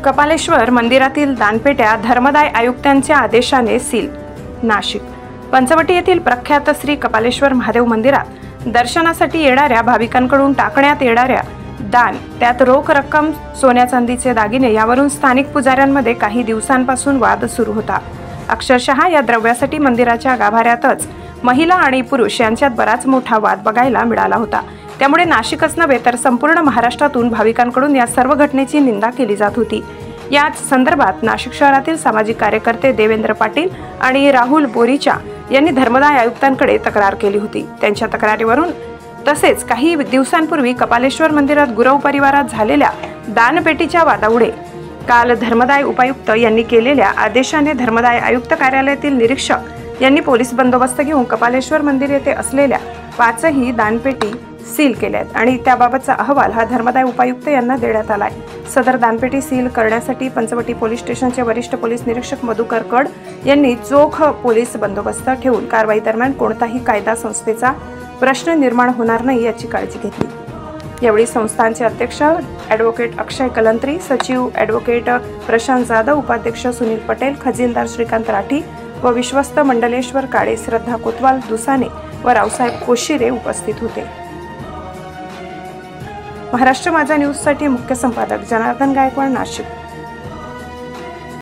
कपालेश्वर मंदिरातील दानपेट्या धर्मदाय आयुक्तांच्या आदेशाने सील। नाशिक पंचवटी येथील प्रख्यात श्री कपालेश्वर महादेव मंदिरात दर्शनासाठी येणाऱ्या भाविकांकडून टाकण्यात येणाऱ्या दान, त्यात रोख रक्कम, सोन्या चांदीचे दागिने यावरून स्थानिक पुजाऱ्यांमध्ये काही दिवसांपासून वाद सुरू होता। अक्षरशः या द्रव्यासाठी मंदिराच्या गाभाऱ्यातच महिला आणि पुरुष यांच्यात बराच मोठा वाद बघायला मिळाला होता। त्यामुळे नाशिकच नव्हे तर संपूर्ण महाराष्ट्रातून भाविकांकडून या सर्व घटनेची निंदा केली जात होती। याच संदर्भात नाशिक शहरातील सामाजिक कार्यकर्ते देवेंद्र पाटील आणि राहुल बोरीचा यांनी धर्मदाय आयुक्तांकडे तक्रार केली होती। त्यांच्या तक्रारीवरून तसेच काही दिवसांपूर्वी कपालेश्वर मंदिरात गुरव परिवारात झालेल्या दानपेटीच्या वादामुळे काल धर्मदाय उपायुक्त यांनी केलेल्या आदेशाने धर्मदाय आयुक्त कार्यालयातील निरीक्षक यांनी पोलीस बंदोबस्त घेऊन कपालेश्वर मंदिर येथे असलेल्या 5ही दानपेटी सील केल्यात आणि त्याबाबतचा अहवाल हा धर्मदाय उपायुक्त यांना देण्यात आलाय। सदर दानपेटी सील करण्यासाठी पंचवटी पोलीस स्टेशनचे वरिष्ठ पोलीस निरीक्षक मधुकर कड यांनी चोख पोलीस बंदोबस्त ठेवून कारवाई दरम्यान कोणताही कायदा संस्थेचा प्रश्न निर्माण होणार नाही याची काळजी घेतली। यावेळी संस्थांचे अध्यक्ष ॲडव्होकेट अक्षय कलंत्री, सचिव ॲडव्होकेट प्रशांत जाधव, उपाध्यक्ष सुनील पटेल, खजिनदार श्रीकांत राठी व विश्वस्त मंडलेश्वर काळे, श्रद्धा कोतवाल दुसाने व रावसाहेब कोशिरे उपस्थित होते। महाराष्ट्र माझा न्यूजसाठी मुख्य संपादक जनार्दन गायकवाड, नाशिक।